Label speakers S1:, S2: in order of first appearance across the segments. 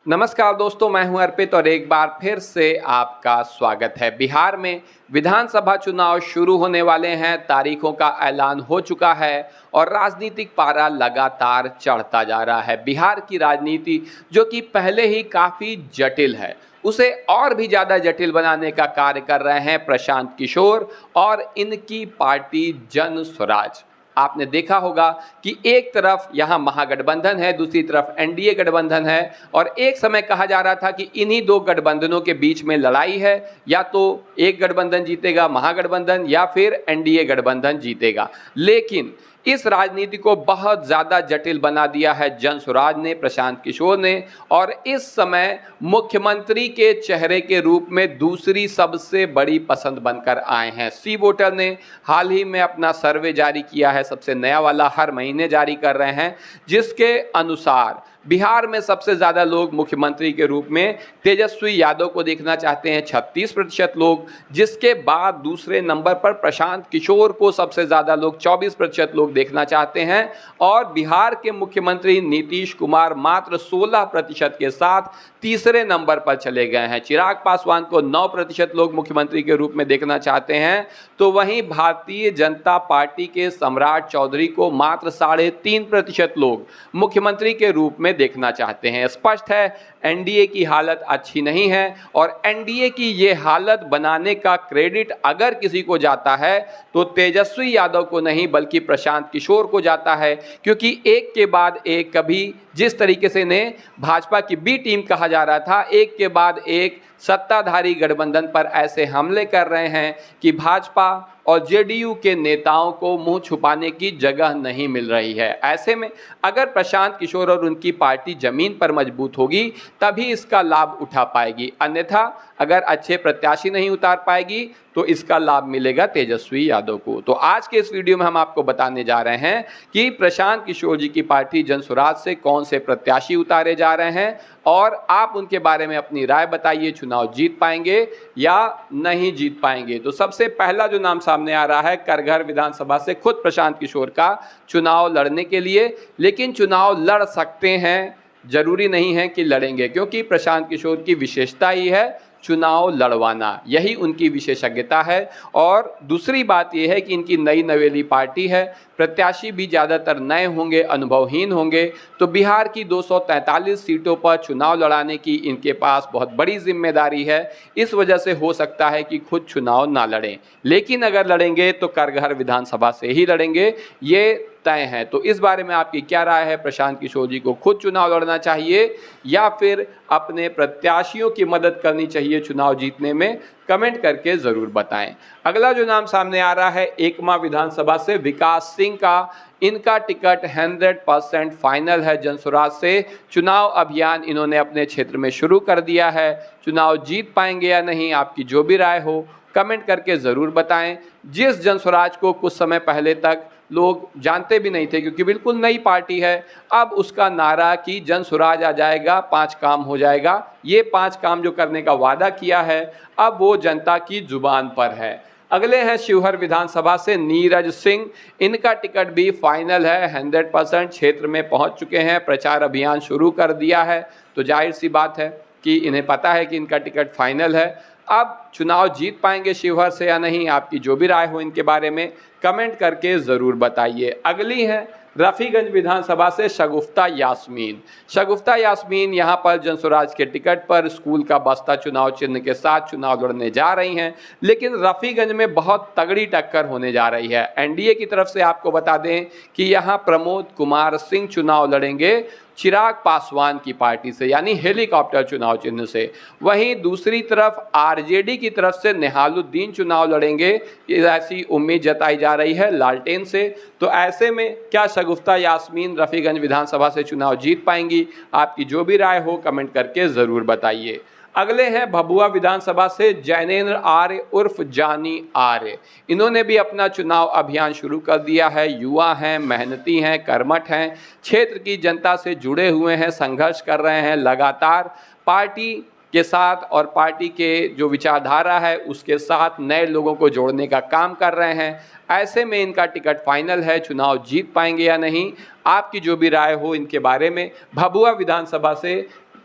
S1: नमस्कार दोस्तों, मैं हूं अर्पित और एक बार फिर से आपका स्वागत है। बिहार में विधानसभा चुनाव शुरू होने वाले हैं, तारीखों का ऐलान हो चुका है और राजनीतिक पारा लगातार चढ़ता जा रहा है। बिहार की राजनीति जो कि पहले ही काफ़ी जटिल है, उसे और भी ज़्यादा जटिल बनाने का कार्य कर रहे हैं प्रशांत किशोर और इनकी पार्टी जन स्वराज। आपने देखा होगा कि एक तरफ यहाँ महागठबंधन है, दूसरी तरफ एनडीए गठबंधन है और एक समय कहा जा रहा था कि इन्हीं दो गठबंधनों के बीच में लड़ाई है, या तो एक गठबंधन जीतेगा महागठबंधन या फिर एनडीए गठबंधन जीतेगा। लेकिन इस राजनीति को बहुत ज़्यादा जटिल बना दिया है जन स्वराज ने, प्रशांत किशोर ने, और इस समय मुख्यमंत्री के चेहरे के रूप में दूसरी सबसे बड़ी पसंद बनकर आए हैं। सी वोटर ने हाल ही में अपना सर्वे जारी किया है, सबसे नया वाला, हर महीने जारी कर रहे हैं, जिसके अनुसार बिहार में सबसे ज़्यादा लोग मुख्यमंत्री के रूप में तेजस्वी यादव को देखना चाहते हैं, 36% लोग, जिसके बाद दूसरे नंबर पर प्रशांत किशोर को सबसे ज़्यादा लोग, 24% लोग देखना चाहते हैं, और बिहार के मुख्यमंत्री नीतीश कुमार मात्र 16% के साथ तीसरे नंबर पर चले गए हैं। चिराग पासवान को 9% लोग मुख्यमंत्री के रूप में देखना चाहते हैं, तो वहीं भारतीय जनता पार्टी के सम्राट चौधरी को मात्र 3.5% लोग मुख्यमंत्री के रूप में देखना चाहते हैं। स्पष्ट है एनडीए की हालत अच्छी नहीं है और एनडीए की ये हालत बनाने का क्रेडिट अगर किसी को जाता है तो तेजस्वी यादव को नहीं बल्कि प्रशांत किशोर को जाता है, क्योंकि एक के बाद एक, कभी जिस तरीके से इन्हें भाजपा की बी टीम कहा जा रहा था, एक के बाद एक सत्ताधारी गठबंधन पर ऐसे हमले कर रहे हैं कि भाजपा और जेडीयू के नेताओं को मुंह छुपाने की जगह नहीं मिल रही है। ऐसे में अगर प्रशांत किशोर और उनकी पार्टी जमीन पर मजबूत होगी तभी इसका लाभ उठा पाएगी, अन्यथा अगर अच्छे प्रत्याशी नहीं उतार पाएगी तो इसका लाभ मिलेगा तेजस्वी यादव को। तो आज के इस वीडियो में हम आपको बताने जा रहे हैं कि प्रशांत किशोर जी की पार्टी जन स्वराज से कौन से प्रत्याशी उतारे जा रहे हैं और आप उनके बारे में अपनी राय बताइए, चुनाव जीत पाएंगे या नहीं जीत पाएंगे। तो सबसे पहला जो नाम सामने आ रहा है करघर विधानसभा से खुद प्रशांत किशोर का चुनाव लड़ने के लिए, लेकिन चुनाव लड़ सकते हैं, जरूरी नहीं है कि लड़ेंगे, क्योंकि प्रशांत किशोर की विशेषता ही है चुनाव लड़वाना, यही उनकी विशेषज्ञता है। और दूसरी बात यह है कि इनकी नई नवेली पार्टी है, प्रत्याशी भी ज़्यादातर नए होंगे, अनुभवहीन होंगे, तो बिहार की 243 सीटों पर चुनाव लड़ाने की इनके पास बहुत बड़ी जिम्मेदारी है। इस वजह से हो सकता है कि खुद चुनाव ना लड़ें, लेकिन अगर लड़ेंगे तो करघर विधानसभा से ही लड़ेंगे, ये तय है। तो इस बारे में आपकी क्या राय है? प्रशांत किशोर जी को खुद चुनाव लड़ना चाहिए या फिर अपने प्रत्याशियों की मदद करनी चाहिए चुनाव जीतने में? कमेंट करके ज़रूर बताएं। अगला जो नाम सामने आ रहा है एकमा विधानसभा से विकास सिंह का, इनका टिकट 100% फाइनल है जन स्वराज से। चुनाव अभियान इन्होंने अपने क्षेत्र में शुरू कर दिया है। चुनाव जीत पाएंगे या नहीं, आपकी जो भी राय हो कमेंट करके ज़रूर बताएं। जिस जन स्वराज को कुछ समय पहले तक लोग जानते भी नहीं थे, क्योंकि बिल्कुल नई पार्टी है, अब उसका नारा कि जन स्वराज आ जाएगा, 5 काम हो जाएगा, ये 5 काम जो करने का वादा किया है अब वो जनता की जुबान पर है। अगले हैं शिवहर विधानसभा से नीरज सिंह, इनका टिकट भी फाइनल है, 100% क्षेत्र में पहुंच चुके हैं, प्रचार अभियान शुरू कर दिया है, तो जाहिर सी बात है कि इन्हें पता है कि इनका टिकट फाइनल है। अब चुनाव जीत पाएंगे शिवहर से या नहीं, आपकी जो भी राय हो इनके बारे में कमेंट करके ज़रूर बताइए। अगली है रफ़ीगंज विधानसभा से शगुफ्ता यास्मीन। शगुफ्ता यास्मीन यहाँ पर जन स्वराज के टिकट पर स्कूल का बस्ता चुनाव चिन्ह के साथ चुनाव लड़ने जा रही हैं, लेकिन रफ़ीगंज में बहुत तगड़ी टक्कर होने जा रही है। एनडीए की तरफ से आपको बता दें कि यहाँ प्रमोद कुमार सिंह चुनाव लड़ेंगे चिराग पासवान की पार्टी से, यानी हेलीकॉप्टर चुनाव चिन्ह से। वहीं दूसरी तरफ आरजेडी की तरफ से निहालुद्दीन चुनाव लड़ेंगे, ऐसी उम्मीद जताई जा रही है लालटेन से। तो ऐसे में क्या शगुफ्ता यास्मीन रफ़ीगंज विधानसभा से चुनाव जीत पाएंगी? आपकी जो भी राय हो कमेंट करके ज़रूर बताइए। अगले हैं भभुआ विधानसभा से जैनेन्द्र आर्य उर्फ जानी आर्य, इन्होंने भी अपना चुनाव अभियान शुरू कर दिया है। युवा हैं, मेहनती हैं, कर्मठ हैं, क्षेत्र की जनता से जुड़े हुए हैं, संघर्ष कर रहे हैं, लगातार पार्टी के साथ और पार्टी के जो विचारधारा है उसके साथ नए लोगों को जोड़ने का काम कर रहे हैं। ऐसे में इनका टिकट फाइनल है, चुनाव जीत पाएंगे या नहीं, आपकी जो भी राय हो इनके बारे में भभुआ विधानसभा से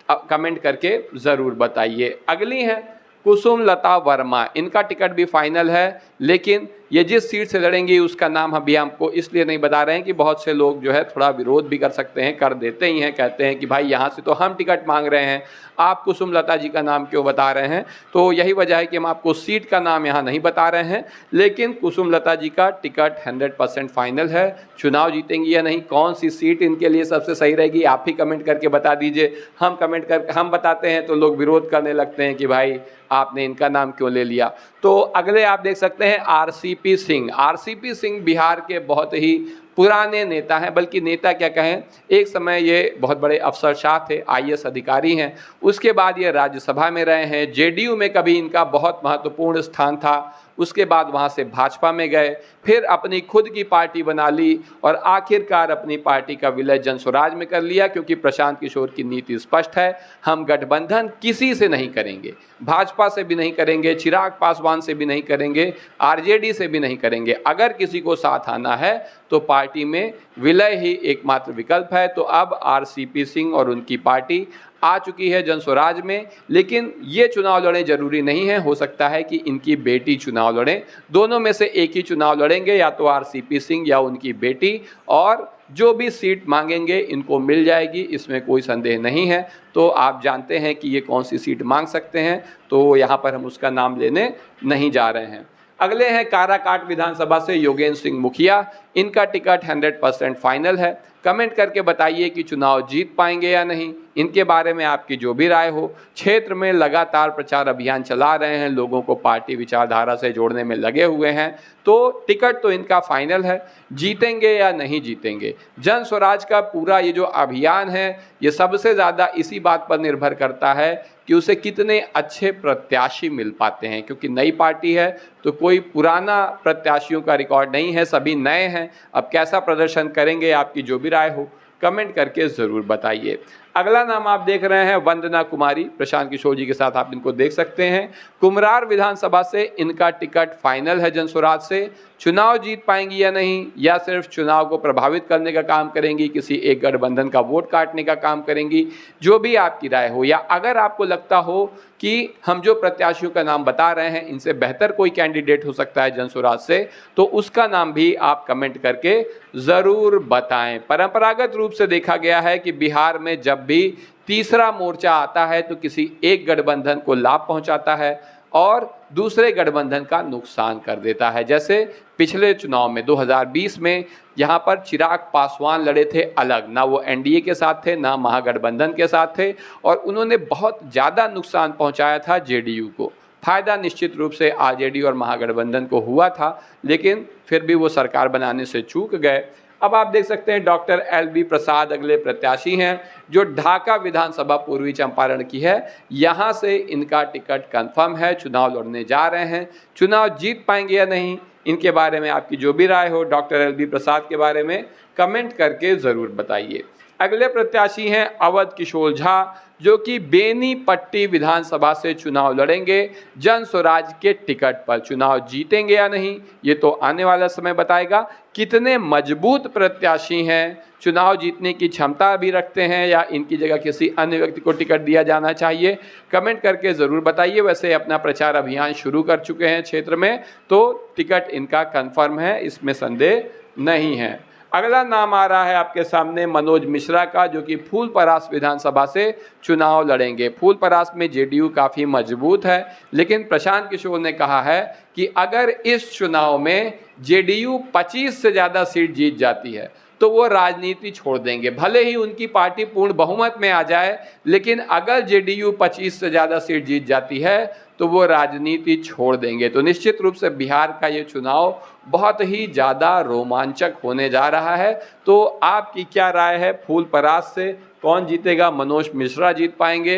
S1: कमेंट करके ज़रूर बताइए। अगली हैं कुसुम लता वर्मा, इनका टिकट भी फाइनल है, लेकिन ये जिस सीट से लड़ेंगी उसका नाम अभी हमको इसलिए नहीं बता रहे हैं कि बहुत से लोग जो है थोड़ा विरोध भी कर सकते हैं, कर देते ही हैं, कहते हैं कि भाई यहाँ से तो हम टिकट मांग रहे हैं, आप कुसुम लता जी का नाम क्यों बता रहे हैं। तो यही वजह है कि हम आपको सीट का नाम यहाँ नहीं बता रहे हैं, लेकिन कुसुम लता जी का टिकट 100% फाइनल है। चुनाव जीतेंगी या नहीं, कौन सी सीट इनके लिए सबसे सही रहेगी, आप ही कमेंट करके बता दीजिए। हम बताते हैं तो लोग विरोध करने लगते हैं कि भाई आपने इनका नाम क्यों ले लिया। तो अगले आप देख सकते हैं आरसीपी सिंह। आरसीपी सिंह बिहार के बहुत ही पुराने नेता हैं, बल्कि नेता क्या कहें, एक समय ये बहुत बड़े अफसरशाह थे, आईएएस अधिकारी हैं। उसके बाद ये राज्यसभा में रहे हैं, जेडीयू में कभी इनका बहुत महत्वपूर्ण स्थान था, उसके बाद वहाँ से भाजपा में गए, फिर अपनी खुद की पार्टी बना ली और आखिरकार अपनी पार्टी का विलय जनस्वराज में कर लिया, क्योंकि प्रशांत किशोर की नीति स्पष्ट है, हम गठबंधन किसी से नहीं करेंगे, भाजपा से भी नहीं करेंगे, चिराग पासवान से भी नहीं करेंगे, आरजेडी से भी नहीं करेंगे। अगर किसी को साथ आना है तो पार्टी में विलय ही एकमात्र विकल्प है। तो अब आरसीपी सिंह और उनकी पार्टी आ चुकी है जनस्वराज में, लेकिन ये चुनाव लड़े जरूरी नहीं है, हो सकता है कि इनकी बेटी चुनाव लड़ें, दोनों में से एक ही चुनाव लड़ेंगे, या तो आरसीपी सिंह या उनकी बेटी, और जो भी सीट मांगेंगे इनको मिल जाएगी, इसमें कोई संदेह नहीं है। तो आप जानते हैं कि ये कौन सी सीट मांग सकते हैं, तो यहाँ पर हम उसका नाम लेने नहीं जा रहे हैं। अगले हैं काराकाट विधानसभा से योगेंद्र सिंह मुखिया, इनका टिकट 100% फाइनल है। कमेंट करके बताइए कि चुनाव जीत पाएंगे या नहीं, इनके बारे में आपकी जो भी राय हो। क्षेत्र में लगातार प्रचार अभियान चला रहे हैं, लोगों को पार्टी विचारधारा से जोड़ने में लगे हुए हैं, तो टिकट तो इनका फाइनल है। जीतेंगे या नहीं जीतेंगे, जन स्वराज का पूरा ये जो अभियान है, ये सबसे ज़्यादा इसी बात पर निर्भर करता है कि उसे कितने अच्छे प्रत्याशी मिल पाते हैं, क्योंकि नई पार्टी है तो कोई पुराना प्रत्याशियों का रिकॉर्ड नहीं है, सभी नए हैं। अब कैसा प्रदर्शन करेंगे, आपकी जो भी राय हो कमेंट करके ज़रूर बताइए। अगला नाम आप देख रहे हैं वंदना कुमारी, प्रशांत किशोर जी के साथ आप इनको देख सकते हैं। कुम्हरार विधानसभा से इनका टिकट फाइनल है जनस्वराज से। चुनाव जीत पाएंगी या नहीं, या सिर्फ चुनाव को प्रभावित करने का काम करेंगी, किसी एक गठबंधन का वोट काटने का काम करेंगी, जो भी आपकी राय हो। या अगर आपको लगता हो कि हम जो प्रत्याशियों का नाम बता रहे हैं इनसे बेहतर कोई कैंडिडेट हो सकता है जनस्वराज से, तो उसका नाम भी आप कमेंट करके ज़रूर बताएं। परंपरागत रूप से देखा गया है कि बिहार में जब भी तीसरा मोर्चा आता है तो किसी एक गठबंधन को लाभ पहुंचाता है और दूसरे गठबंधन का नुकसान कर देता है। जैसे पिछले चुनाव में 2020 में यहाँ पर चिराग पासवान लड़े थे अलग, ना वो एनडीए के साथ थे ना महागठबंधन के साथ थे, और उन्होंने बहुत ज़्यादा नुकसान पहुँचाया था जेडीयू को। फायदा निश्चित रूप से आरजेडी और महागठबंधन को हुआ था, लेकिन फिर भी वो सरकार बनाने से चूक गए। अब आप देख सकते हैं डॉक्टर एलबी प्रसाद अगले प्रत्याशी हैं, जो ढाका विधानसभा पूर्वी चंपारण की है। यहाँ से इनका टिकट कंफर्म है, चुनाव लड़ने जा रहे हैं। चुनाव जीत पाएंगे या नहीं, इनके बारे में आपकी जो भी राय हो डॉक्टर एलबी प्रसाद के बारे में कमेंट करके ज़रूर बताइए। अगले प्रत्याशी हैं अवध किशोर झा, जो कि बेनीपट्टी विधानसभा से चुनाव लड़ेंगे जन स्वराज के टिकट पर। चुनाव जीतेंगे या नहीं, ये तो आने वाला समय बताएगा। कितने मजबूत प्रत्याशी हैं, चुनाव जीतने की क्षमता भी रखते हैं, या इनकी जगह किसी अन्य व्यक्ति को टिकट दिया जाना चाहिए, कमेंट करके ज़रूर बताइए। वैसे अपना प्रचार अभियान शुरू कर चुके हैं क्षेत्र में, तो टिकट इनका कन्फर्म है, इसमें संदेह नहीं है। अगला नाम आ रहा है आपके सामने मनोज मिश्रा का, जो कि फूलपरास विधानसभा से चुनाव लड़ेंगे। फूलपरास में जेडीयू काफ़ी मजबूत है, लेकिन प्रशांत किशोर ने कहा है कि अगर इस चुनाव में जेडीयू 25 से ज़्यादा सीट जीत जाती है तो वो राजनीति छोड़ देंगे। भले ही उनकी पार्टी पूर्ण बहुमत में आ जाए, लेकिन अगर जेडीयू 25 से ज़्यादा सीट जीत जाती है तो वो राजनीति छोड़ देंगे। तो निश्चित रूप से बिहार का ये चुनाव बहुत ही ज़्यादा रोमांचक होने जा रहा है। तो आपकी क्या राय है, फूलपरास से कौन जीतेगा? मनोज मिश्रा जीत पाएंगे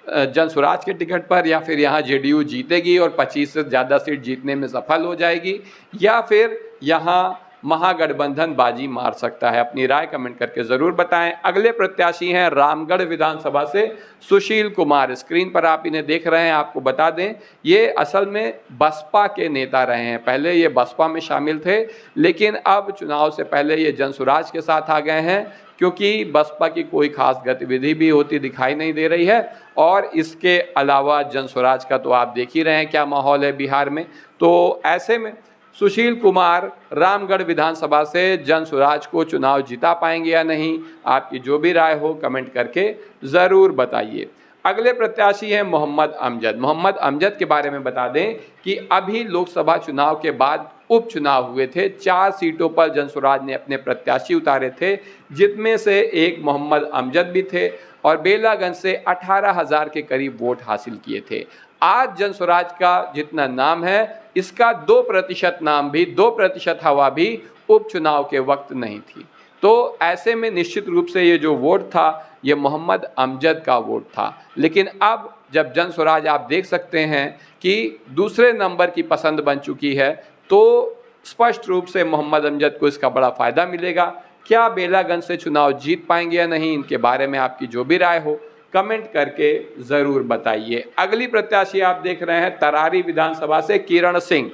S1: जन स्वराज के टिकट पर, या फिर यहाँ जेडीयू जीतेगी और 25 से ज़्यादा सीट जीतने में सफल हो जाएगी, या फिर यहाँ महागठबंधन बाजी मार सकता है? अपनी राय कमेंट करके ज़रूर बताएं। अगले प्रत्याशी हैं रामगढ़ विधानसभा से सुशील कुमार। स्क्रीन पर आप इन्हें देख रहे हैं। आपको बता दें, ये असल में बसपा के नेता रहे हैं। पहले ये बसपा में शामिल थे, लेकिन अब चुनाव से पहले ये जनसुराज के साथ आ गए हैं, क्योंकि बसपा की कोई खास गतिविधि भी होती दिखाई नहीं दे रही है। और इसके अलावा जनसुराज का तो आप देख ही रहे हैं क्या माहौल है बिहार में। तो ऐसे में सुशील कुमार रामगढ़ विधानसभा से जनसुराज को चुनाव जिता पाएंगे या नहीं? आपकी जो भी राय हो कमेंट करके ज़रूर बताइए। अगले प्रत्याशी हैं मोहम्मद अमजद। मोहम्मद अमजद के बारे में बता दें कि अभी लोकसभा चुनाव के बाद उपचुनाव हुए थे। 4 सीटों पर जनसुराज ने अपने प्रत्याशी उतारे थे, जिनमें से एक मोहम्मद अमजद भी थे और बेलागंज से 18,000 के करीब वोट हासिल किए थे। आज जनसुराज का जितना नाम है, इसका 2% नाम भी, 2% हवा भी उपचुनाव के वक्त नहीं थी। तो ऐसे में निश्चित रूप से ये जो वोट था, ये मोहम्मद अमजद का वोट था। लेकिन अब जब जनसुराज आप देख सकते हैं कि दूसरे नंबर की पसंद बन चुकी है, तो स्पष्ट रूप से मोहम्मद अमजद को इसका बड़ा फ़ायदा मिलेगा। क्या बेलागंज से चुनाव जीत पाएंगे या नहीं? इनके बारे में आपकी जो भी राय हो कमेंट करके ज़रूर बताइए। अगली प्रत्याशी आप देख रहे हैं तरारी विधानसभा से किरण सिंह।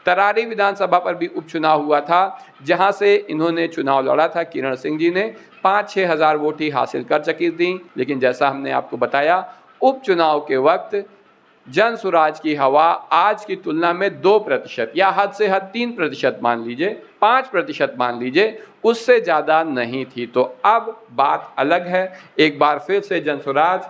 S1: तरारी विधानसभा पर भी उपचुनाव हुआ था, जहां से इन्होंने चुनाव लड़ा था। किरण सिंह जी ने 5-6 हज़ार वोट ही हासिल कर चुकी थी, लेकिन जैसा हमने आपको बताया, उपचुनाव के वक्त जनसुराज की हवा आज की तुलना में 2% या हद से हद 3% मान लीजिए, 5% मान लीजिए, उससे ज़्यादा नहीं थी। तो अब बात अलग है। एक बार फिर से जनसुराज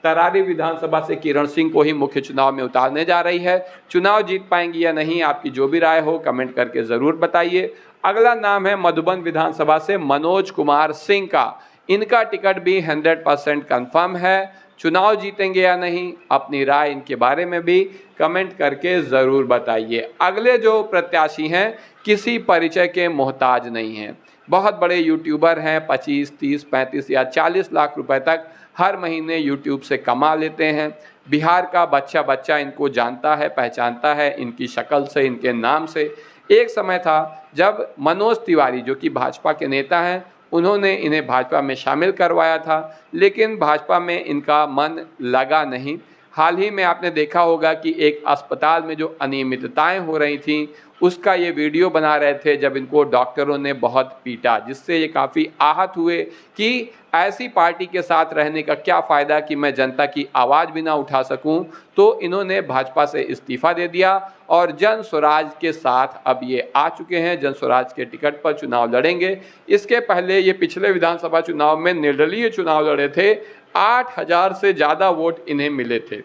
S1: तरारी विधानसभा से किरण सिंह को ही मुख्य चुनाव में उतारने जा रही है। चुनाव जीत पाएंगी या नहीं? आपकी जो भी राय हो कमेंट करके ज़रूर बताइए। अगला नाम है मधुबन विधानसभा से मनोज कुमार सिंह का। इनका टिकट भी 100% कन्फर्म है। चुनाव जीतेंगे या नहीं? अपनी राय इनके बारे में भी कमेंट करके ज़रूर बताइए। अगले जो प्रत्याशी हैं, किसी परिचय के मोहताज नहीं हैं। बहुत बड़े यूट्यूबर हैं, 25, 30, 35 या 40 लाख रुपए तक हर महीने यूट्यूब से कमा लेते हैं। बिहार का बच्चा बच्चा इनको जानता है, पहचानता है, इनकी शक्ल से, इनके नाम से। एक समय था जब मनोज तिवारी, जो कि भाजपा के नेता हैं, उन्होंने इन्हें भाजपा में शामिल करवाया था, लेकिन भाजपा में इनका मन लगा नहीं। हाल ही में आपने देखा होगा कि एक अस्पताल में जो अनियमितताएं हो रही थीं, उसका ये वीडियो बना रहे थे जब इनको डॉक्टरों ने बहुत पीटा, जिससे ये काफ़ी आहत हुए कि ऐसी पार्टी के साथ रहने का क्या फ़ायदा कि मैं जनता की आवाज़ भी ना उठा सकूं। तो इन्होंने भाजपा से इस्तीफ़ा दे दिया और जनसुराज के साथ अब ये आ चुके हैं। जनसुराज के टिकट पर चुनाव लड़ेंगे। इसके पहले ये पिछले विधानसभा चुनाव में निर्दलीय चुनाव लड़े थे। 8,000 से ज़्यादा वोट इन्हें मिले थे।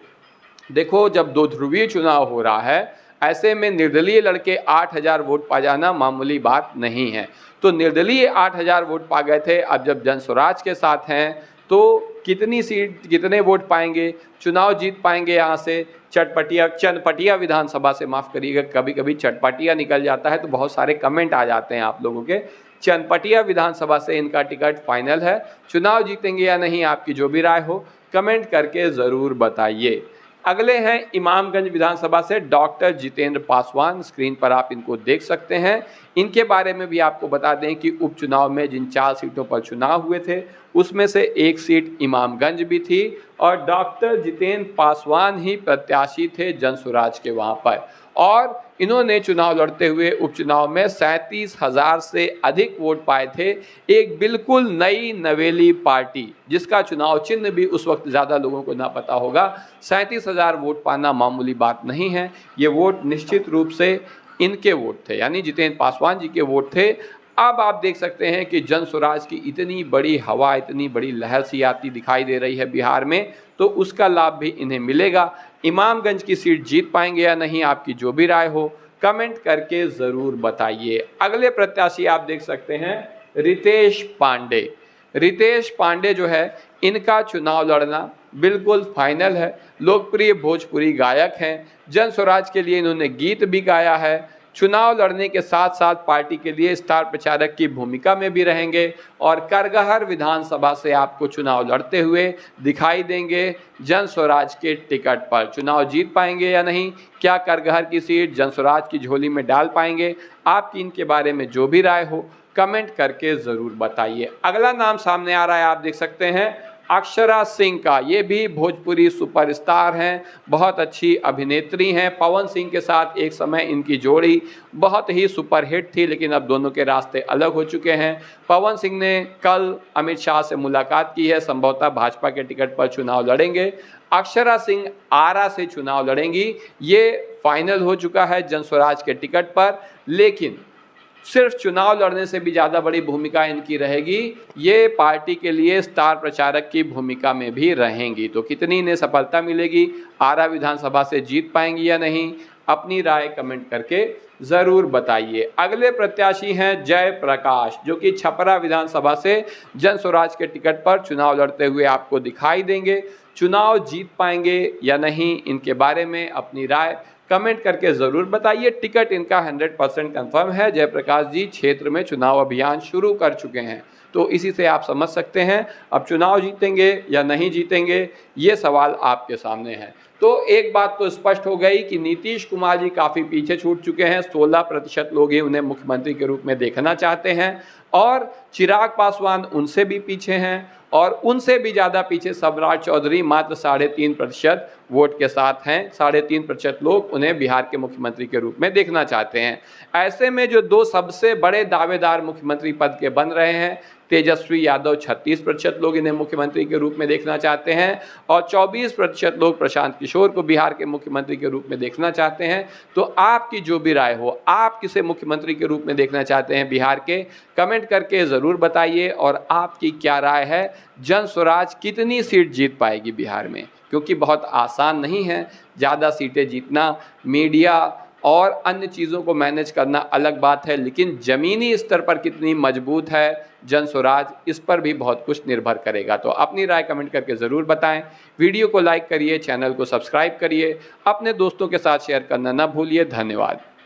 S1: देखो, जब 2 ध्रुवीय चुनाव हो रहा है, ऐसे में निर्दलीय लड़के 8,000 वोट पा जाना मामूली बात नहीं है। तो निर्दलीय 8,000 वोट पा गए थे। अब जब जनसुराज के साथ हैं, तो कितनी सीट, कितने वोट पाएंगे, चुनाव जीत पाएंगे यहाँ से? चनपटिया विधानसभा से, माफ़ करिएगा, कभी कभी चटपटिया निकल जाता है तो बहुत सारे कमेंट आ जाते हैं आप लोगों के। चनपटिया विधानसभा से इनका टिकट फाइनल है। चुनाव जीतेंगे या नहीं? आपकी जो भी राय हो कमेंट करके ज़रूर बताइए। अगले हैं इमामगंज विधानसभा से डॉक्टर जितेंद्र पासवान। स्क्रीन पर आप इनको देख सकते हैं। इनके बारे में भी आपको बता दें कि उपचुनाव में जिन 4 सीटों पर चुनाव हुए थे, उसमें से एक सीट इमामगंज भी थी और डॉक्टर जितेंद्र पासवान ही प्रत्याशी थे जनसुराज के वहाँ पर। और इन्होंने चुनाव लड़ते हुए उपचुनाव में 37,000 से अधिक वोट पाए थे। एक बिल्कुल नई नवेली पार्टी, जिसका चुनाव चिन्ह भी उस वक्त ज़्यादा लोगों को ना पता होगा। 37,000 वोट पाना मामूली बात नहीं है। ये वोट निश्चित रूप से इनके वोट थे, यानी जितेंद्र पासवान जी के वोट थे। अब आप देख सकते हैं कि जनसुराज की इतनी बड़ी हवा, इतनी बड़ी लहर सी आती दिखाई दे रही है बिहार में, तो उसका लाभ भी इन्हें मिलेगा। इमामगंज की सीट जीत पाएंगे या नहीं? आपकी जो भी राय हो कमेंट करके ज़रूर बताइए। अगले प्रत्याशी आप देख सकते हैं रितेश पांडे। रितेश पांडे जो है, इनका चुनाव लड़ना बिल्कुल फाइनल है। लोकप्रिय भोजपुरी गायक हैं। जनसुराज के लिए इन्होंने गीत भी गाया है। चुनाव लड़ने के साथ साथ पार्टी के लिए स्टार प्रचारक की भूमिका में भी रहेंगे और करगहर विधानसभा से आपको चुनाव लड़ते हुए दिखाई देंगे जन स्वराज के टिकट पर। चुनाव जीत पाएंगे या नहीं, क्या करगहर की सीट जन स्वराज की झोली में डाल पाएंगे, आपकी इनके बारे में जो भी राय हो कमेंट करके ज़रूर बताइए। अगला नाम सामने आ रहा है, आप देख सकते हैं अक्षरा सिंह का। ये भी भोजपुरी सुपरस्टार हैं, बहुत अच्छी अभिनेत्री हैं। पवन सिंह के साथ एक समय इनकी जोड़ी बहुत ही सुपरहिट थी, लेकिन अब दोनों के रास्ते अलग हो चुके हैं। पवन सिंह ने कल अमित शाह से मुलाकात की है, संभवतः भाजपा के टिकट पर चुनाव लड़ेंगे। अक्षरा सिंह आरा से चुनाव लड़ेंगी, ये फाइनल हो चुका है जन स्वराज के टिकट पर। लेकिन सिर्फ चुनाव लड़ने से भी ज़्यादा बड़ी भूमिका इनकी रहेगी, ये पार्टी के लिए स्टार प्रचारक की भूमिका में भी रहेंगी। तो कितनी इन्हें सफलता मिलेगी, आरा विधानसभा से जीत पाएंगी या नहीं, अपनी राय कमेंट करके ज़रूर बताइए। अगले प्रत्याशी हैं जय प्रकाश, जो कि छपरा विधानसभा से जन स्वराज के टिकट पर चुनाव लड़ते हुए आपको दिखाई देंगे। चुनाव जीत पाएंगे या नहीं, इनके बारे में अपनी राय कमेंट करके ज़रूर बताइए। टिकट इनका 100% कंफर्म है। जयप्रकाश जी क्षेत्र में चुनाव अभियान शुरू कर चुके हैं, तो इसी से आप समझ सकते हैं अब चुनाव जीतेंगे या नहीं जीतेंगे, ये सवाल आपके सामने है। तो एक बात तो स्पष्ट हो गई कि नीतीश कुमार जी काफ़ी पीछे छूट चुके हैं। 16% लोग ही उन्हें मुख्यमंत्री के रूप में देखना चाहते हैं और चिराग पासवान उनसे भी पीछे हैं और उनसे भी ज़्यादा पीछे सम्राट चौधरी मात्र 3.5% वोट के साथ हैं। 3.5% लोग उन्हें बिहार के मुख्यमंत्री के रूप में देखना चाहते हैं। ऐसे में जो दो सबसे बड़े दावेदार मुख्यमंत्री पद के बन रहे हैं, तेजस्वी यादव 36% लोग इन्हें मुख्यमंत्री के रूप में देखना चाहते हैं और 24% लोग प्रशांत किशोर को बिहार के मुख्यमंत्री के रूप में देखना चाहते हैं। तो आपकी जो भी राय हो, आप किसे मुख्यमंत्री के रूप में देखना चाहते हैं बिहार के, कमेंट करके ज़रूर बताइए। और आपकी क्या राय है, जन स्वराज कितनी सीट जीत पाएगी बिहार में, क्योंकि बहुत आसान नहीं है ज़्यादा सीटें जीतना। मीडिया और अन्य चीज़ों को मैनेज करना अलग बात है, लेकिन ज़मीनी स्तर पर कितनी मजबूत है जन स्वराज, इस पर भी बहुत कुछ निर्भर करेगा। तो अपनी राय कमेंट करके ज़रूर बताएं। वीडियो को लाइक करिए, चैनल को सब्सक्राइब करिए, अपने दोस्तों के साथ शेयर करना ना भूलिए। धन्यवाद।